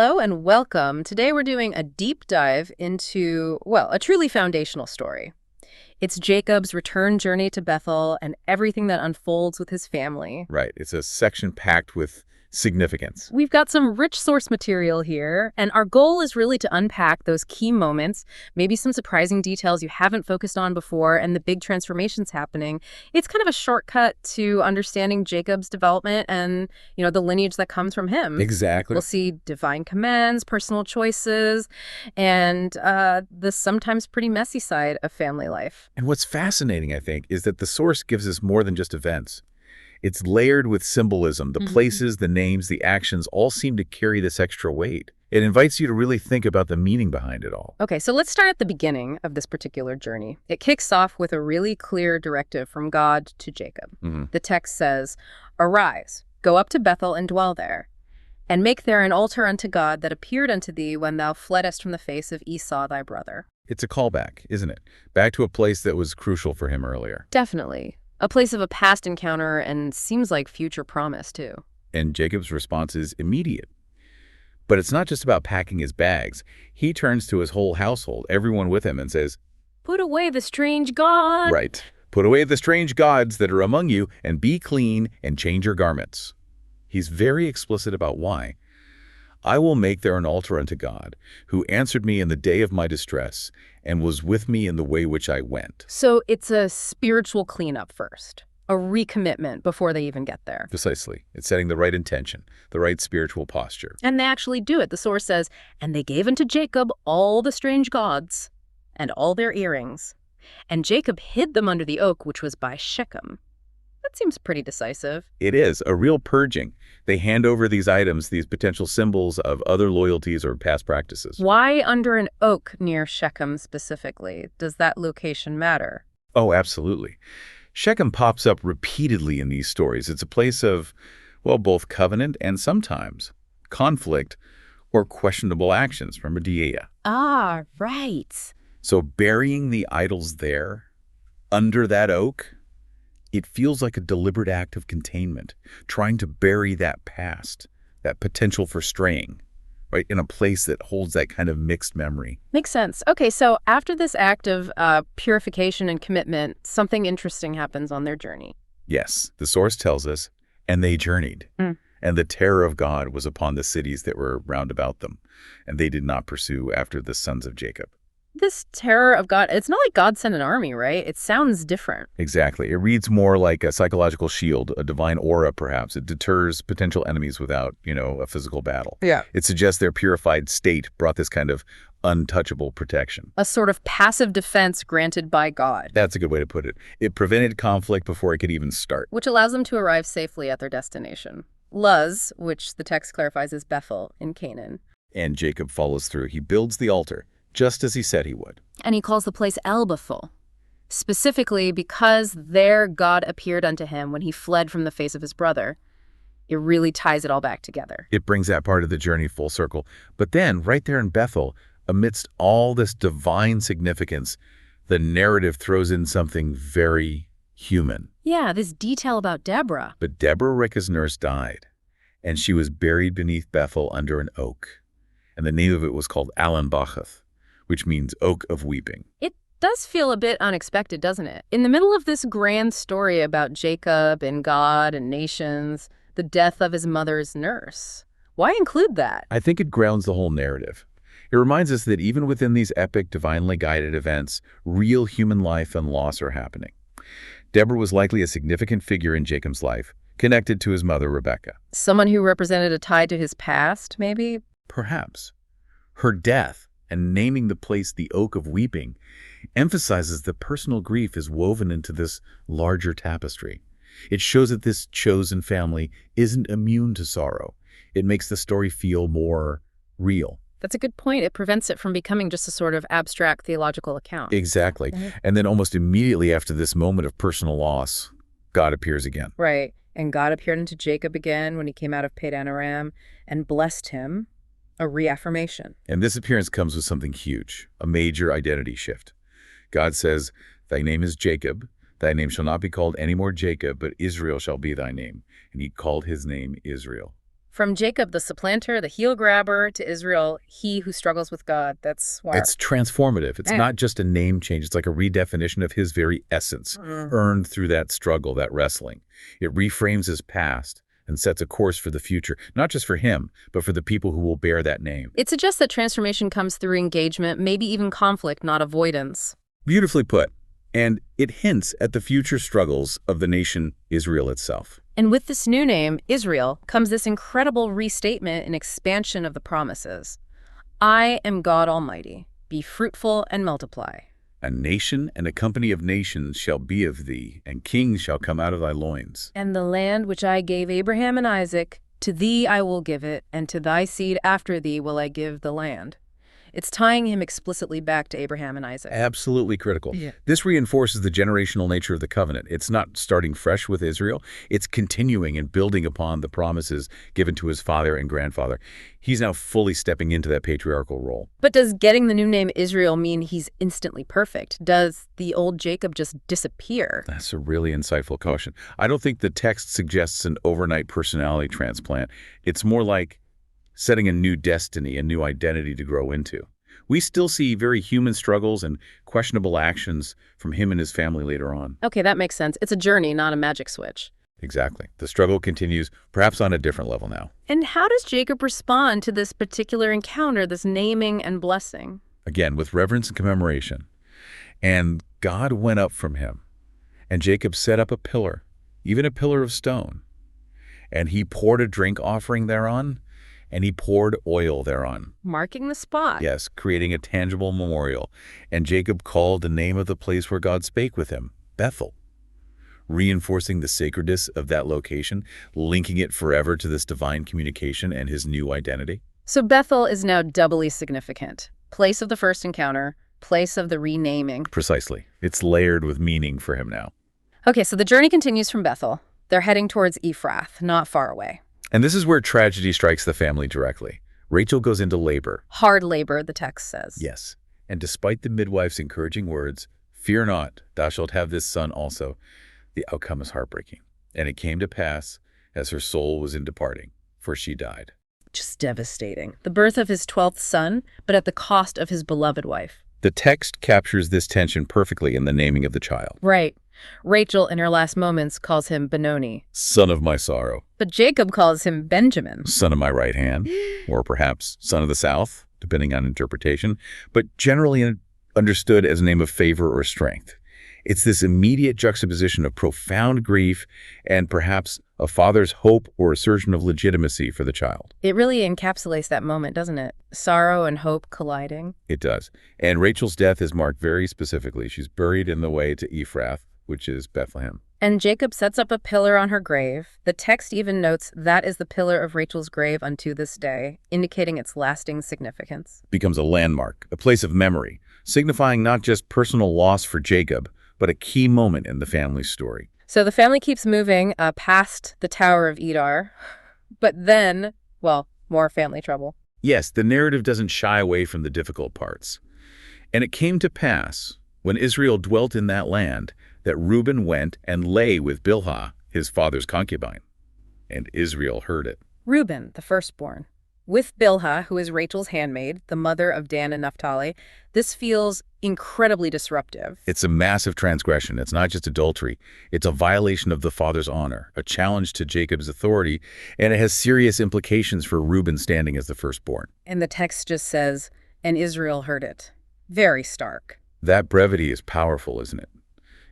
Hello and welcome. Today we're doing a deep dive into, well, a truly foundational story. It's Jacob's return journey to Bethel and everything that unfolds with his family. Right. It's a section packed with significance. We've got some rich source material here, and our goal is really to unpack those key moments, maybe some surprising details you haven't focused on before, and the big transformations happening. It's kind of a shortcut to understanding Jacob's development and, the lineage that comes from him. Exactly. We'll see divine commands, personal choices, and the sometimes pretty messy side of family life. And what's fascinating, I think, is that the source gives us more than just events. It's layered with symbolism. The places, the names, the actions all seem to carry this extra weight. It invites you to really think about the meaning behind it all. Okay, so let's start at the beginning of this particular journey. It kicks off with a really clear directive from God to Jacob. The text says, "Arise, go up to Bethel and dwell there, and make there an altar unto God that appeared unto thee when thou fleddest from the face of Esau thy brother." It's a callback, isn't it? Back to a place that was crucial for him earlier. Definitely. A place of a past encounter and seems like future promise, too. And Jacob's response is immediate. But it's not just about packing his bags. He turns to his whole household, everyone with him, and says, "Put away the strange god." Right. "Put away the strange gods that are among you, and be clean, and change your garments." He's very explicit about why. "I will make there an altar unto God, who answered me in the day of my distress, and was with me in the way which I went." So it's a spiritual cleanup first, a recommitment before they even get there. Precisely. It's setting the right intention, the right spiritual posture. And they actually do it. The source says, "And they gave unto Jacob all the strange gods, and all their earrings. And Jacob hid them under the oak which was by Shechem." That seems pretty decisive. It is a real purging. They hand over these items, these potential symbols of other loyalties or past practices. Why under an oak near Shechem specifically? Does that location matter? Oh, absolutely. Shechem pops up repeatedly in these stories. It's a place of, well, both covenant and sometimes conflict or questionable actions. Remember Deborah? Ah, right. So burying the idols there, under that oak, it feels like a deliberate act of containment, trying to bury that past, that potential for straying, right, in a place that holds that kind of mixed memory. Makes sense. Okay, so after this act of purification and commitment, something interesting happens on their journey. Yes, the source tells us, and they journeyed, and the terror of God was upon the cities that were round about them, and they did not pursue after the sons of Jacob. This terror of God, it's not like God sent an army, right? It sounds different. Exactly. It reads more like a psychological shield, a divine aura, perhaps. It deters potential enemies without, a physical battle. Yeah. It suggests their purified state brought this kind of untouchable protection. A sort of passive defense granted by God. That's a good way to put it. It prevented conflict before it could even start. Which allows them to arrive safely at their destination. Luz, which the text clarifies is Bethel in Canaan. And Jacob follows through. He builds the altar, just as he said he would. And he calls the place El Bethel, specifically because there God appeared unto him when he fled from the face of his brother. It really ties it all back together. It brings that part of the journey full circle. But then, right there in Bethel, amidst all this divine significance, the narrative throws in something very human. Yeah, this detail about Deborah. But Deborah, Rebekah's nurse, died, and she was buried beneath Bethel under an oak. And the name of it was called Alan-Bachath, which means oak of weeping. It does feel a bit unexpected, doesn't it? In the middle of this grand story about Jacob and God and nations, the death of his mother's nurse. Why include that? I think it grounds the whole narrative. It reminds us that even within these epic, divinely guided events, real human life and loss are happening. Deborah was likely a significant figure in Jacob's life, connected to his mother, Rebekah. Someone who represented a tie to his past, maybe? Perhaps. Her death, and naming the place the Oak of Weeping, emphasizes that personal grief is woven into this larger tapestry. It shows that this chosen family isn't immune to sorrow. It makes the story feel more real. That's a good point. It prevents it from becoming just a sort of abstract theological account. Exactly. And then almost immediately after this moment of personal loss, God appears again. Right. And God appeared unto Jacob again when he came out of Padan Aram and blessed him. A reaffirmation. And this appearance comes with something huge, a major identity shift. God says, "Thy name is Jacob. Thy name shall not be called any more Jacob, but Israel shall be thy name." And he called his name Israel. From Jacob, the supplanter, the heel grabber, to Israel, he who struggles with God. That's why. It's transformative. It's not just a name change. It's like a redefinition of his very essence, earned through that struggle, that wrestling. It reframes his past and sets a course for the future, not just for him, but for the people who will bear that name. It suggests that transformation comes through engagement, maybe even conflict, not avoidance. Beautifully put. And it hints at the future struggles of the nation Israel itself. And with this new name, Israel, comes this incredible restatement and expansion of the promises. I am God Almighty. Be fruitful and multiply. A nation and a company of nations shall be of thee, and kings shall come out of thy loins. And the land which I gave Abraham and Isaac, to thee I will give it, and to thy seed after thee will I give the land. It's tying him explicitly back to Abraham and Isaac. Absolutely critical. Yeah. This reinforces the generational nature of the covenant. It's not starting fresh with Israel. It's continuing and building upon the promises given to his father and grandfather. He's now fully stepping into that patriarchal role. But does getting the new name Israel mean he's instantly perfect? Does the old Jacob just disappear? That's a really insightful caution. I don't think the text suggests an overnight personality transplant. It's more like setting a new destiny, a new identity to grow into. We still see very human struggles and questionable actions from him and his family later on. Okay, that makes sense. It's a journey, not a magic switch. Exactly. The struggle continues, perhaps on a different level now. And how does Jacob respond to this particular encounter, this naming and blessing? Again, with reverence and commemoration. And God went up from him, and Jacob set up a pillar, even a pillar of stone. And he poured a drink offering thereon, and he poured oil thereon. Marking the spot. Yes, creating a tangible memorial. And Jacob called the name of the place where God spake with him, Bethel, reinforcing the sacredness of that location, linking it forever to this divine communication and his new identity. So Bethel is now doubly significant. Place of the first encounter, place of the renaming. Precisely. It's layered with meaning for him now. Okay, so the journey continues from Bethel. They're heading towards Ephrath, not far away. And this is where tragedy strikes the family directly. Rachel goes into labor. Hard labor, the text says. Yes. And despite the midwife's encouraging words, "Fear not, thou shalt have this son also," the outcome is heartbreaking. And it came to pass as her soul was in departing, for she died. Just devastating. The birth of his 12th son, but at the cost of his beloved wife. The text captures this tension perfectly in the naming of the child. Right. Rachel, in her last moments, calls him Benoni. Son of my sorrow. But Jacob calls him Benjamin. Son of my right hand, or perhaps son of the south, depending on interpretation, but generally understood as a name of favor or strength. It's this immediate juxtaposition of profound grief and perhaps a father's hope or assertion of legitimacy for the child. It really encapsulates that moment, doesn't it? Sorrow and hope colliding. It does. And Rachel's death is marked very specifically. She's buried in the way to Ephrath, which is Bethlehem. And Jacob sets up a pillar on her grave. The text even notes that is the pillar of Rachel's grave unto this day, indicating its lasting significance. Becomes a landmark, a place of memory, signifying not just personal loss for Jacob, but a key moment in the family's story. So the family keeps moving past the Tower of Edar, but then, well, more family trouble. Yes, the narrative doesn't shy away from the difficult parts. And it came to pass, when Israel dwelt in that land, that Reuben went and lay with Bilhah, his father's concubine. And Israel heard it. Reuben, the firstborn, with Bilhah, who is Rachel's handmaid, the mother of Dan and Naphtali. This feels incredibly disruptive. It's a massive transgression. It's not just adultery. It's a violation of the father's honor, a challenge to Jacob's authority, and it has serious implications for Reuben standing as the firstborn. And the text just says, and Israel heard it. Very stark. That brevity is powerful, isn't it?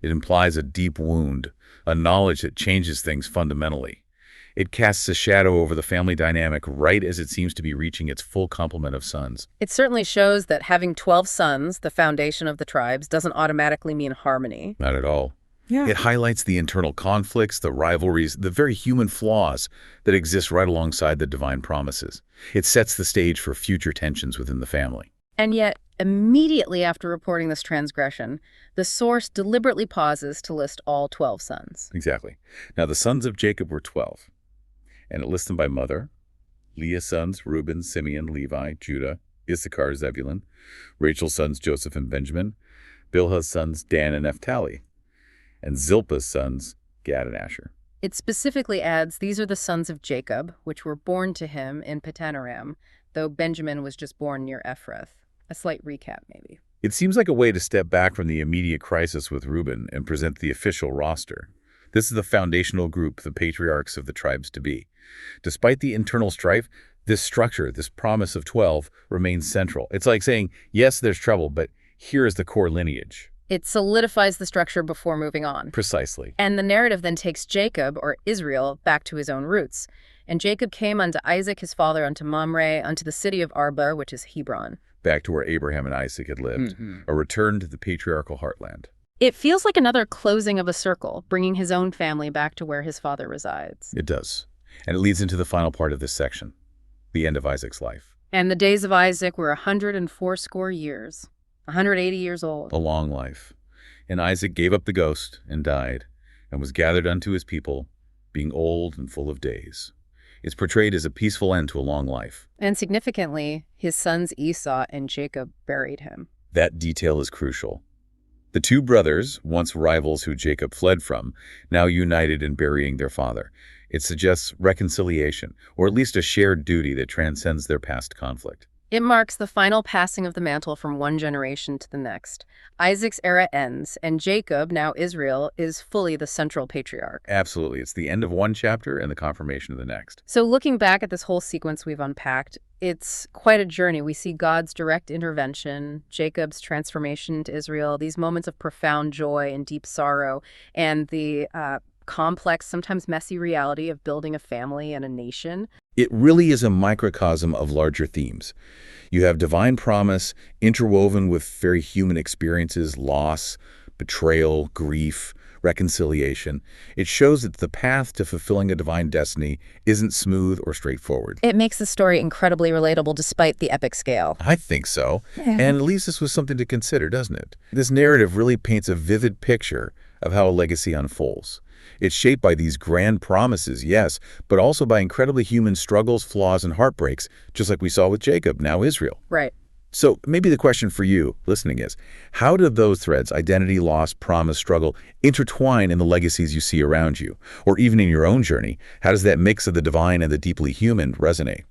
It implies a deep wound, a knowledge that changes things fundamentally. It casts a shadow over the family dynamic right as it seems to be reaching its full complement of sons. It certainly shows that having 12 sons, the foundation of the tribes, doesn't automatically mean harmony. Not at all. Yeah. It highlights the internal conflicts, the rivalries, the very human flaws that exist right alongside the divine promises. It sets the stage for future tensions within the family. And yet, immediately after reporting this transgression, the source deliberately pauses to list all 12 sons. Exactly. Now, the sons of Jacob were 12, and it lists them by mother. Leah's sons, Reuben, Simeon, Levi, Judah, Issachar, Zebulun. Rachel's sons, Joseph and Benjamin. Bilhah's sons, Dan and Naphtali. And Zilpah's sons, Gad and Asher. It specifically adds, these are the sons of Jacob, which were born to him in Padan-aram, though Benjamin was just born near Ephrath. A slight recap, maybe. It seems like a way to step back from the immediate crisis with Reuben and present the official roster. This is the foundational group, the patriarchs of the tribes to be. Despite the internal strife, this structure, this promise of 12, remains central. It's like saying, yes, there's trouble, but here is the core lineage. It solidifies the structure before moving on. Precisely. And the narrative then takes Jacob, or Israel, back to his own roots. And Jacob came unto Isaac his father, unto Mamre, unto the city of Arba, which is Hebron. Back to where Abraham and Isaac had lived, a return to the patriarchal heartland. It feels like another closing of a circle, bringing his own family back to where his father resides. It does. And it leads into the final part of this section, the end of Isaac's life. And the days of Isaac were 180 years, 180 years old. A long life. And Isaac gave up the ghost and died, and was gathered unto his people, being old and full of days. It's portrayed as a peaceful end to a long life. And significantly, his sons Esau and Jacob buried him. That detail is crucial. The two brothers, once rivals who Jacob fled from, now united in burying their father. It suggests reconciliation, or at least a shared duty that transcends their past conflict. It marks the final passing of the mantle from one generation to the next. Isaac's era ends, and Jacob, now Israel, is fully the central patriarch. Absolutely. It's the end of one chapter and the confirmation of the next. So looking back at this whole sequence we've unpacked, it's quite a journey. We see God's direct intervention, Jacob's transformation to Israel, these moments of profound joy and deep sorrow, and the complex, sometimes messy reality of building a family and a nation. It really is a microcosm of larger themes. You have divine promise interwoven with very human experiences, loss, betrayal, grief, reconciliation. It shows that the path to fulfilling a divine destiny isn't smooth or straightforward. It makes the story incredibly relatable despite the epic scale. I think so. And at least this was something to consider, doesn't it? This narrative really paints a vivid picture of how a legacy unfolds. It's shaped by these grand promises, yes, but also by incredibly human struggles, flaws, and heartbreaks, just like we saw with Jacob, now Israel. Right. So maybe the question for you listening is, how do those threads, identity, loss, promise, struggle, intertwine in the legacies you see around you? Or even in your own journey, how does that mix of the divine and the deeply human resonate?